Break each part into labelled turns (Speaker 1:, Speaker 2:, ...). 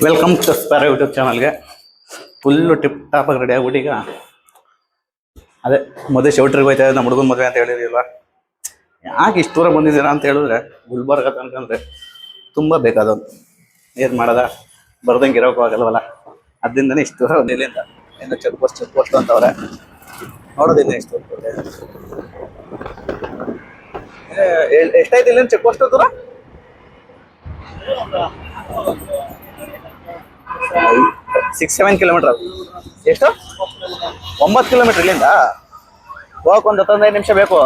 Speaker 1: Welcome to ಸ್ಪಾರ YouTube ಚಾನಲ್ಗೆ. Full tip top ಆಗಿ ready ಆಗ್ಬಿಟ್ಟು ಈಗ ಅದೇ ಮದುವೆ ಶೌಟ್ರಿಗೆ ಹೋಯ್ತಾ ನಮ್ಮ ಹುಡುಗನ ಮದುವೆ ಅಂತ ಹೇಳಿದಿಲ್ವ. ಯಾಕೆ ಇಷ್ಟು ದೂರ ಬಂದಿದ್ದೀರಾ ಅಂತ ಹೇಳಿದ್ರೆ ಗುಲ್ಬರ್ಗ ತನಕಂದ್ರೆ ತುಂಬ ಬೇಕಾದೊಂದು ಏನು ಮಾಡೋದ, ಬರ್ದಂಗೆ ಇರೋಕ್ಕೂ ಆಗಲ್ವಲ್ಲ. ಅದರಿಂದನೇ ಇಷ್ಟು ದೂರ ಬಂದಿಲ್ಲ ಅಂತ. ಇನ್ನು ಚೆಕ್ ಪೋಸ್ಟ್ ಅಂತವ್ರೆ, ನೋಡೋದಿಲ್ಲ ಎಷ್ಟು ಎಷ್ಟಾಯ್ತು ಇಲ್ಲಿಂದ ಚೆಕ್ ಪೋಸ್ಟ್ ದೂರ? 6-7 ಕಿಲೋಮೀಟರ್. ಎಷ್ಟು? 9 ಕಿಲೋಮೀಟರ್ ಇಲ್ಲಿಂದ ಹೋಗಕ್ಕೆ ಒಂದು 15 ನಿಮಿಷ ಬೇಕು.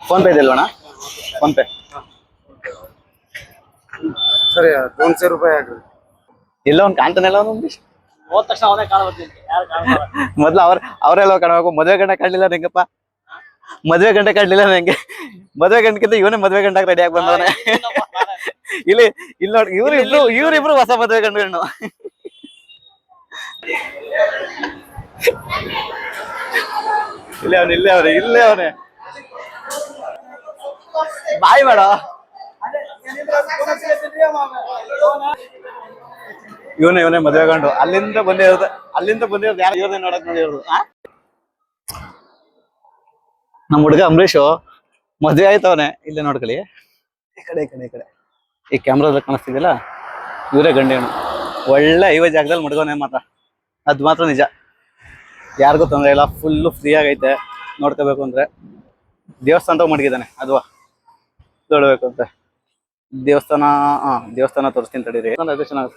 Speaker 1: ಫೋನ್ ಪೇ ಇದೆಯಲ್ವಣ್ಣ? ಫೋನ್ ಪೇ
Speaker 2: ಸರಿ, 200 ರೂಪಾಯಿ ಆಗ್ರಿ.
Speaker 1: ಇಲ್ಲ ಒಂದು ಕಾಣ್ತಾನೆಲ್ಲ ಒಂದು
Speaker 3: ಹೋದ ತಕ್ಷಣ ಅವನೇ ಕಾಣಬರ್ತೀನಿ.
Speaker 1: ಮೊದ್ಲು ಅವರೆಲ್ಲ ಕಾಣಬೇಕು. ಮದುವೆ ಗಂಟೆ ಕಾಣಲಿಲ್ಲ ನಂಗಪ್ಪ, ಮದುವೆ ಗಂಟೆ ಕಾಣಲಿಲ್ಲ ನಂಗೆ. ಮದುವೆ ಗಂಟೆಗಿಂತ ಇವನೇ ಮದುವೆ ಗಂಟಾಗ ರೆಡಿ ಆಗಿ ಬಂದವನೇ. ಇಲ್ಲಿ ನೋಡಿ, ಇವ್ರಿಬ್ರು ಹೊಸ ಮದುವೆ ಗಂಡುಗಳನ್ನು. ಇಲ್ಲೇ ಅವನೇ ಬಾಯ್ ಮಾಡ. ಇವನೇ ಮದುವೆ ಗಂಡು. ಅಲ್ಲಿಂದ ಬಂದಿರೋದು ಯಾರು? ಇವ್ರನ್ನೇ ನೋಡಕ್ ನೋಡಿರೋದು. ನಮ್ಮ ಹುಡುಗ ಅಂಬರೀಷು ಮದುವೆ ಆಯ್ತವನೆ. ಇಲ್ಲೇ ನೋಡ್ಕೊಳ್ಳಿ, ಈ ಕಡೆ ಈ ಕ್ಯಾಮ್ರಾದಲ್ಲಿ ಕಾಣಿಸ್ತಿದ್ದಿಲ್ಲ, ಇವರೇ ಗಂಡೇನು. ಒಳ್ಳೆ ಐವ ಜಾಗದಲ್ಲಿ ಮಡ್ಗೋನೆ ಮಾತ್ರ, ಅದು ಮಾತ್ರ ನಿಜ. ಯಾರಿಗೂ ತೊಂದರೆ ಇಲ್ಲ, ಫುಲ್ಲು ಫ್ರೀ ಆಗೈತೆ. ನೋಡ್ಕೋಬೇಕು ಅಂದ್ರೆ ದೇವಸ್ಥಾನ ಮಡಗಿದ್ದಾನೆ, ಅದು ನೋಡ್ಬೇಕು ಅಂತ. ದೇವಸ್ಥಾನ ತೋರಿಸ್ತೀನಿ ತಡೀರಿ. ಅದೇ ಚೆನ್ನಾಗಿ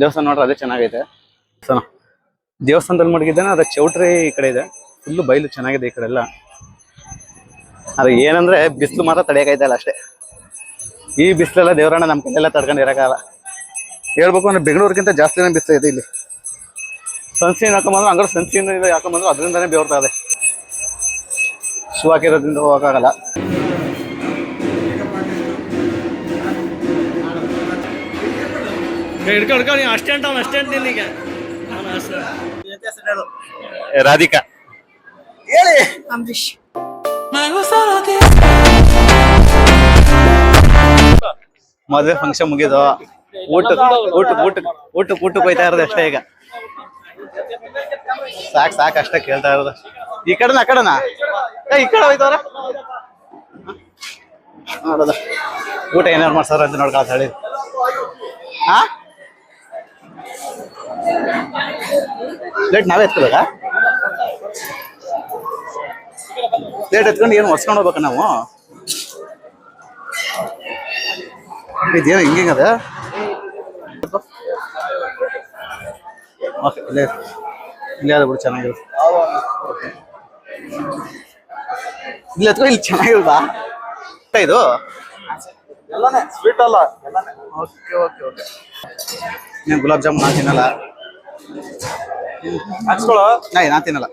Speaker 1: ದೇವಸ್ಥಾನ ನೋಡ್ರೆ ಅದೇ ಚೆನ್ನಾಗೈತೆ. ದೇವಸ್ಥಾನದಲ್ಲಿ ಮಡಗಿದ್ದಾನೆ. ಅದೇ ಚೌಟ್ರಿ ಈ ಕಡೆ ಇದೆ, ಫುಲ್ಲು ಬಯಲು ಚೆನ್ನಾಗಿದೆ ಈ ಕಡೆ ಎಲ್ಲ. ಅದು ಏನಂದ್ರೆ ಬಿಸಿಲು ಮಾತ್ರ ತಡೆಯೋಕಾಯ್ತಲ್ಲ ಅಷ್ಟೇ. ಈ ಬಿಸಿಲೆಲ್ಲ ದೇವರನ್ನ ನಮ್ಮ ಕೈಲೆಲ್ಲ ತಡ್ಕೊಂಡು ಇರೋಕ್ಕಾಗಲ್ಲ. ಹೇಳ್ಬೇಕು ಅಂದ್ರೆ ಬೆಂಗಳೂರಿಗಿಂತ ಜಾಸ್ತಿನೇ ಬಿಸಿಲು ಇದೆ ಇಲ್ಲಿ. ಸನ್ಸ್ಕ್ರೀನ್ ಹಾಕೊಂಬಂದ್ರು, ಹಂಗಾರೆ ಸನ್ಸ್ಕ್ರೀನ್ ಹಾಕೊಂಬಂದ್ರು ಅದರಿಂದನೇ ಬೆವರ್ತಾ ಇದೆ. ಶೂ ಹಾಕಿರೋದ್ರಿಂದ ಹೋಗೋಕ್ಕಾಗಲ್ಲ.
Speaker 3: ಹಿಡ್ಕೊಂಡು ಅಷ್ಟೆಂಟ್ ನಿನಗ
Speaker 1: ರಾಧಿಕಾ ಹೇಳಿ.
Speaker 4: ಅಂಬರೀಷ್
Speaker 1: ಮದುವೆ ಫಂಕ್ಷನ್ ಮುಗಿದು ಊಟಕ್ಕೆ ಹೋಯ್ತಾ ಇರೋದು ಅಷ್ಟೇ. ಈಗ ಸಾಕು ಅಷ್ಟೇ ಕೇಳ್ತಾ ಇರೋದು. ಈ ಕಡೆನ ಆ ಕಡೆನಾ? ಈ ಕಡೆ ಹೋಯ್ತವ್ರ ನೋಡೋದ. ಊಟ ಏನಾರು ಮಾಡ್ಸಾರ ಅಂತ ನೋಡ್ಕೊಳ್ತ ಹೇಳಿ. ಪ್ಲೇಟ್ ನಾವೇ ಎತ್ಕೊಬೇಕಾ? ಪ್ಲೇಟ್ ಎತ್ಕೊಂಡು ಏನು ಒರ್ಸ್ಕೊಂಡು ಹೋಗ್ಬೇಕ ನಾವು? ಇದೇನು ಹಿಂಗದ? ಓಕೆ, ಇಲ್ಲೇ ಅದು ಬಿಡು, ಚೆನ್ನಾಗಿರುತ್ತೆ. ಇಲ್ಲಿ ಎತ್ಕೊ, ಇಲ್ಲಿ ಚೆನ್ನಾಗಿರುತ್ತಾ ಇದು?
Speaker 2: ಸ್ವೀಟ್ ಅಲ್ಲ.
Speaker 1: ಓಕೆ. ನೀನು ಗುಲಾಬ್ ಜಾಮೂನ್ ನಾನು ತಿನ್ನಲ್ಲ. ನಾನು ತಿನ್ನಲ್ಲ.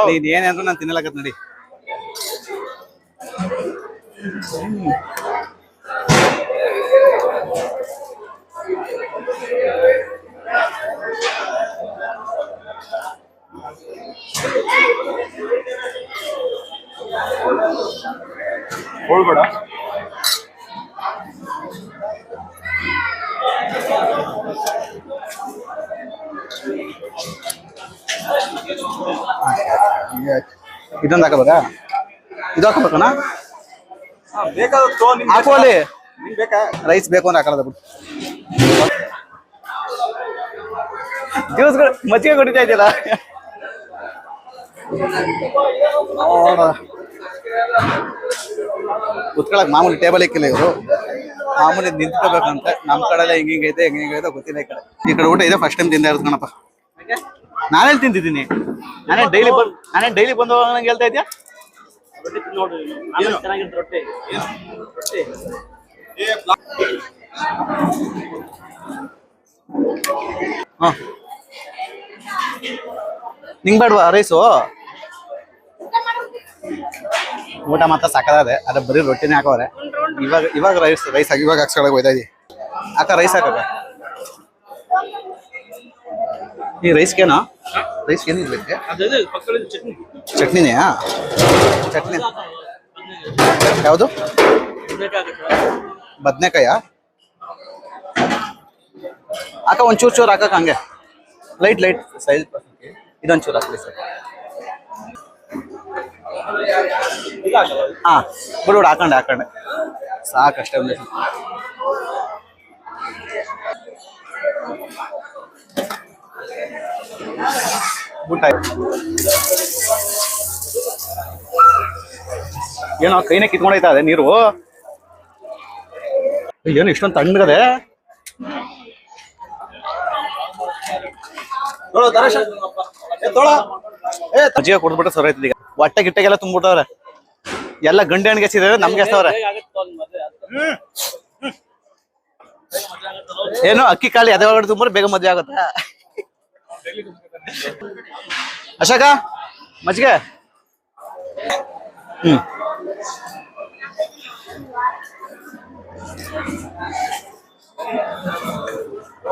Speaker 1: ನೀನ್ ಏನೇನ್ರು ನಾನು ತಿನ್ನಲಕತ್ ನೋಡಿ.
Speaker 2: ಹೋಗ್ಬೇಡ.
Speaker 1: ಇದೊಂದು ಹಾಕಬೇಕಾ? ಇದು ಹಾಕಬೇಕಣ್ಣ? ಹಾಕು ಅಲ್ಲಿ. ರೈಸ್ ಬೇಕು ಅಂದ್ರೆ ಹಾಕಲ್ಲ ಬಿಟ್ಟು. ಜ್ಯೂಸ್ಗಳು ಮಜ್ಜಿಗೆ ಕುಡಿತಾ ಇದೆಯಲ್ಲ. ಕುತ್ಕೊಳಕ್ ಮಾಮೂಲಿ ಟೇಬಲ್ ಇಕ್ಕಿಲ್ಲ ಇವರು. ಮಾಮೂಲಿ ನಿಂತ್ಕೋಬೇಕಂತೆ. ನಮ್ಮ ಕಡೆ ಹಿಂಗೈತೆ ಗೊತ್ತಿಲ್ಲ. ಈ ಕಡೆ ಊಟ ಇದೆ, ಫಸ್ಟ್ ಟೈಮ್ ತಿಂದ ಇರೋದು ಕಣಪ್ಪ. ನಾನೇನು ತಿಂತಿದ್ದೀನಿ? ನಾನೇನು ಡೈಲಿ ಬಂದು ನಂಗೆ ಹೇಳ್ತಾ ಇದ್ಯಾ?
Speaker 3: ರೊಟ್ಟಿ
Speaker 1: ನಿಂಗೆ ಬೇಡವಾ ರೈಸು? ಊಟ ಮಾತ್ರ ಸಾಕದಾದೆ. ಅದೇ ಬರೀ ರೊಟ್ಟಿನೇ ಹಾಕೋರೆ. ಇವಾಗ ರೈಸ್ ಹಾಕಿ ಇವಾಗ ಹಾಕ್ಸ್ಕೊಳಕ್ ಹೋಯ್ತಾ ಇದೀವಿ. ಅಕ್ಕ ರೈಸ್ ಹಾಕಕ್ಕ. ಈ ರೈಸ್ಗೇನೋ? ರೈಸ್ ಏನಿರ್ಬೇಕು?
Speaker 3: ಚಟ್ನಿ
Speaker 1: ಚಟ್ನಿನೇ? ಚಟ್ನಿ ಯಾವುದು ಬದನೆಕಾಯ ಹಾಕ ಒಂಚೂರು ಚೂರು ಹಾಕಕ್ ಹಂಗೆ ಲೈಟ್ ಸೈಜ್ ಇದೊಂದು ಚೂರು ಹಾಕ್ಲಿ ಸರ್ ಹಾ ಬಿಡು ಹಾಕೊಂಡೆ ಸಾಕಷ್ಟೇ ಒಂದು ಊಟ ಏನೋ ಕೈನೇ ಕಿತ್ಕೊಂಡೈತಾ ಅದೇ ನೀರು ಏನು ಇಷ್ಟೊಂದು ತಣ್ಣಗದೆ ಮಜ್ಜಿಗೆ ಕೊಡ್ಬಿಟ್ಟು ಸರ್ ಈಗ ಹೊಟ್ಟೆ ಗಿಟ್ಟೆಗೆಲ್ಲ ತುಂಬಿಟ್ಟವ್ರೆ ಎಲ್ಲ ಗಂಡೆ ಹಣ್ಣಿಗೆ ಹಚ್ಚಿದ್ರೆ ನಮ್ಗೆ ಹಚ್ತವ್ರೆ ಏನು ಅಕ್ಕಿ ಕಾಳಿ ಅದೇ ಒಳಗಡೆ ತುಂಬ್ರೆ ಬೇಗ ಮದ್ವೆ ಆಗುತ್ತಾ ಅಶೋಕ ಮಜ್ಜಿಗೆ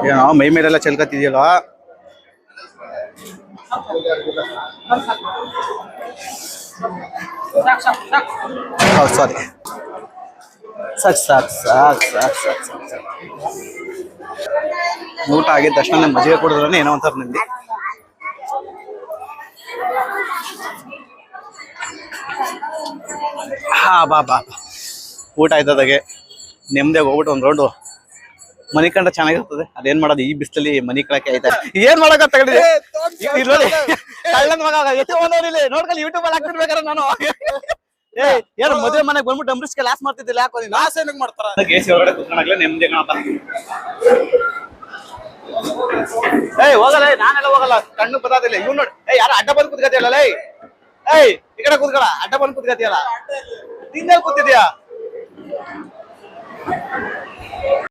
Speaker 1: ಏನೋ ಮೈ ಮೇಲೆಲ್ಲ ಚೆಲ್ಕತ್ತಿದ್ಯಲ್ಲ ಸಾರಿ ಸಾಕು ಊಟ ಆಗಿದ ತಕ್ಷಣ ಮಜ್ಜಿಗೆ ಕುಡಿದ್ರೆ ಏನೋ ಅಂತಾರೆ ನಿಮ್ಗೆ ಹಾ ಬಾ ಊಟ ಆಯ್ತದಾಗೆ ನೆಮ್ಮದಿಯಾಗಿ ಹೋಗ್ಬಿಟ್ಟು ಒಂದ್ ರೌಂಡು ಮನಿ ಕಂಡ್ರೆ ಚೆನ್ನಾಗಿರ್ತದೆ ಅದೇನ್ ಮಾಡೋದು ಈ ಬಿಸಿಲಲ್ಲಿ ಮನಿ ಕಳಕ್ಕೆ ಆಯ್ತಾ ಏನ್ ಮಾಡಕ ತಗೊಂಡಿದೆ ಕಳ್ಳನ್ ಮಗ ಎತ್ತಿ ನೋಡ್ಕೊಳ್ಳಿ ಯೂಟ್ಯೂಬ್ ಅಲ್ಲಿ ಹಾಕ್ಬಿಡ್ಬೇಕಾರೆ ನಾನು ಏನು ಮದುವೆ ಮನೆಗೆ ಬಂದ್ಬಿಟ್ಟು ಅಂಬರೀಷ್ಗೆ ಲಾಸ್ ಮಾಡ್ತಿದ್ದಿಲ್ಲ ಯಾಕೋ ಲಾಸ್ ಏನಕ್ಕೆ ಮಾಡ್ತಾರ ಗೇಸಿ ಒಳಗಡೆ ಕುತ್ಕೊಂಡಾಗ್ಲೇ ನೆಮ್ಮದಿ ಕಾಣಪ್ಪ ಹೋಗಲ್ಲ ನಾನೆಲ್ಲ ಹೋಗಲ್ಲ ಕಣ್ಣು ಬದಾದಿಲ್ಲ ಇವ್ ನೋಡಿ ಯಾರು ಅಡ್ಡ ಬಂದು ಕುತ್ಕತಿಯಲ್ಲ ಈ ಕಡೆ ಕುತ್ಕೊಳ ಅಡ್ಡ ಬಂದು ಕುತ್ಕತಿಯಲ್ಲ ತಿಂದಲ್ಲಿ ಕೂತಿದ್ಯಾ